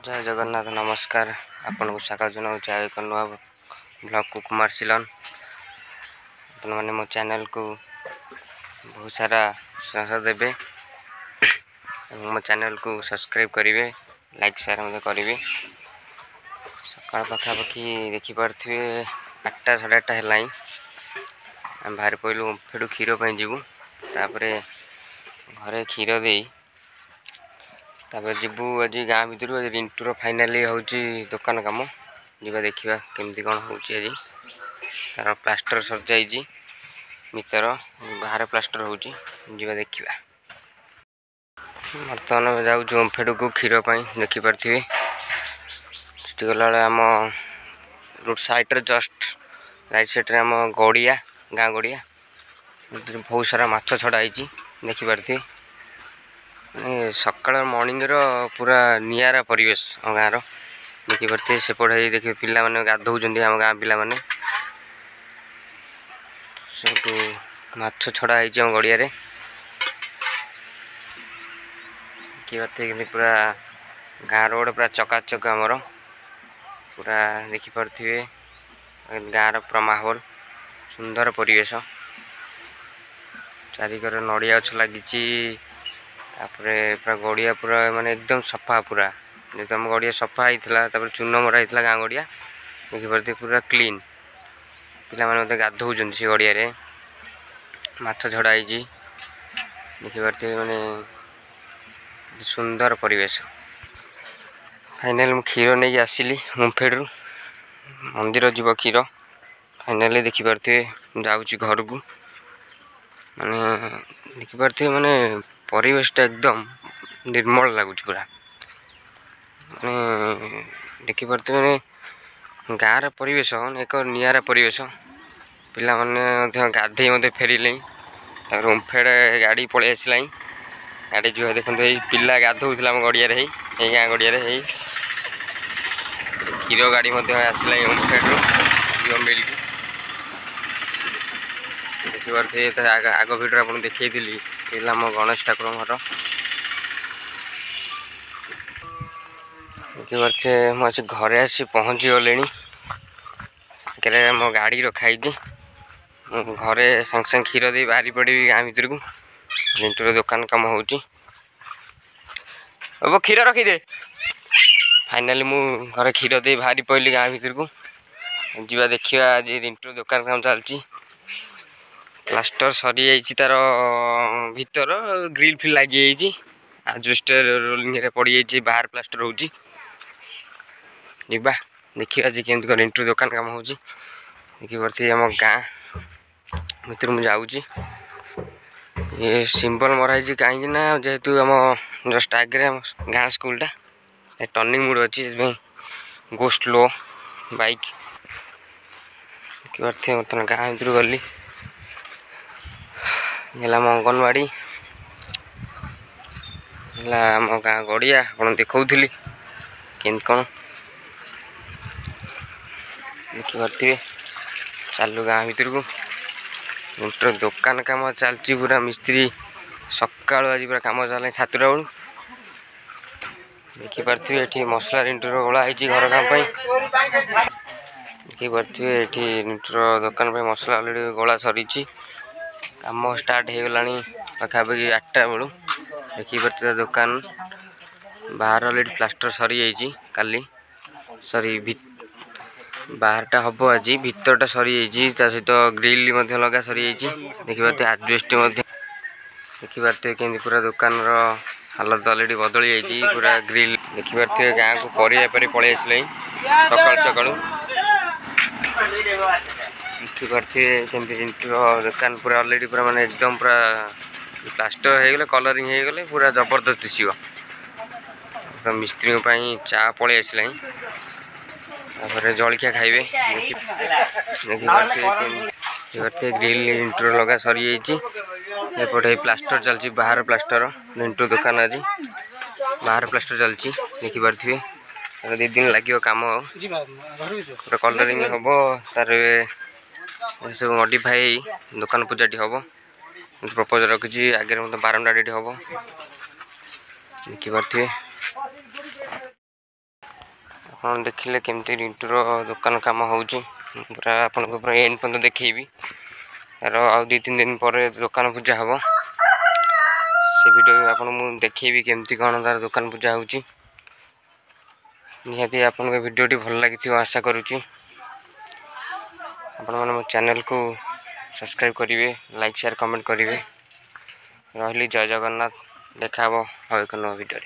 जय जगन्नाथ नमस्कार आपन को स्वागत जनाऊँ एक नुआ ब्लॉग को कुमार सिलन मैंने मो चैनल को बहुत सारा साहस देवे मो चैनल को सब्सक्राइब करेंगे लाइक शेयर मत करेंगे सका पखापाखि देखिपे 8टा 8:30 है बाहर पड़ू फेटू क्षीर पर जीवु तापर घरे क्षीर दे जीवु आज गाँ भर आज रिंटूर फाइनाली हूँ दुकान कम जीवा देखा केमती कौन हो तार प्लास्टर सर जाइए भीतर बाहर प्लास्टर हो जीवा देखा बर्तमान जाऊँ ओमफेड को क्षीर देखिपे गला आम road side just right side आम गड़िया गाँ गड़िया बहुत सारा माछ छड़ाई देखिपे सकाल मॉर्निंग पूरा नियारा परिवेश आम गाँव देखिपे सेपटे देखिए पिला माने गाधौं आम गाँ पिला माने सब माछ छड़ा है आम गड़िया देखिए पूरा गाँ रोड पूरा चकाचक आमर पूरा देखिपे गाँव पूरा माहौल सुंदर परिवेश चारिकर नड़िया गछ लगी पूरा गड़िया पूरा माने एकदम सफा पूरा जो आम गड़िया सफा होता चून मरा होता गाँ गड़िया देखिपे पूरा क्लीन पिला माने गाधौं से गड़िया माछ झड़ाई देखिपे माने सुंदर परिवेश फाइनाल मु क्षीर नहीं आसिली ओमफेड मंदिर जीव क्षीर फाइनाली देखिपे जाऊँगी घर को माने देखिपे माने परिवेशटा एकदम निर्मल लगुच पूरा माने देखिपे माने गाँव परिवेश एक नियारा परिवेश पिला माने गाधे मत फेरिले ओमफेड गाड़ी पलि आसला गाड़ी जो देखते ये पिला गाधौला गड़िया गाँ गड़िया क्षीर गाड़ी आसला ओमफेड रो मिल देखिपे आग भिडियो आप देखी मो गणेश ठाकुर घर देखिपे मुझे घरे आसी पहुँची गले मो गाड़ी रखाई घरे संग संग क्षीर दे बाहरी पड़ी गाँ भर को रिंटूर दुकान कम हो क्षीर रखीदे फाइनाली मु घरे क्षीर दे बाहरी पड़ी गाँ भर को जीवा देखा आज रिंटूर दुकान काम चलती प्लास्टर सरी जाइए तार भीतर ग्रिल फिल लगी आजबेस्टर रोलिंग पड़ जाइए बाहर प्लास्टर हो देखिए आज केमती रिंटूर दुकान काम हो देखिए आम गाँ भर मुझे जाऊँगी ये सिंबल मराई कहीं जेहेतु आम जस्ट आगे गाँ स्कूलटा टर्निंग मोड अच्छी गो स्लो बाइक देखिए बर्तमान गाँ भर गली आम अंगनवाड़ी आम गाँ गड़िया आप देखी के कौन देखिपे चालू गाँ भर को रिंटूर दुकान काम चलती पूरा मिस्त्री सका आज पूरा कम चल 7टा बेलू देखिपे ये मसला रिंटूर गोला घर काम देखिपे ये रिंटूर दुकान मसला अलरेडी गोला सरी कम स्टार्ट हो गला पखापाखि 8टा बेलू देखिपे दुकान बाहर अलरेडी प्लास्टर सरी जाइए काली सरी बाहरटा हम आज भीतरटा सरी सहित ग्रिल लगा सरी देखिपे आजबेस्ट देखिपे केमती पूरा दुकान हालत अलरेडी बदली जाइए पूरा ग्रिल देखिपे गाँ को पर पलि आसले सकाल सकाल देखिपे केमती रिंटूर दुकान पूरा अलरेडी पूरा माने एकदम पूरा प्लास्टर हो गले कलरिंग हो गले पूरा जबरदस्त दिशो तो मिस्त्री चा पलि आसला जलखिया खाइबे देखिए ग्रिल रिंटूर लगा सरी एपटे प्लास्टर चलती बाहर प्लास्टर रिंटूर दुकान आज बाहर प्लास्टर चलती देखिपे 2 दिन लगे कम पूरा कलरिंग हम तार सब मॉडिफाई दुकान पूजाटी हम प्रपोज रखी आगे मतलब बारंडा हम देखिपे। ଆପଣ ଦେଖିଲେ କେମିତି ରିଣ୍ଟୁର ଦୋକାନ କାମ ହେଉଛି ପୁରା ଆପଣଙ୍କୁ ପୁରା ଏଣ୍ଡ ପର୍ଯ୍ୟନ୍ତ ଦେଖେଇବି। यार आउ 2-3 दिन पर दुकान पूजा हम से वीडियो भी आपको मुझे देखी केमती कौन तार दुकान पूजा हो निहाती आपन वीडियोटी भल लगी आशा करुँची। आपण मैंने मो चैनल को सब्सक्राइब करेंगे, लाइक शेयर कमेंट करेंगे। रही जय जगन्नाथ। देखा अब एक वीडियो।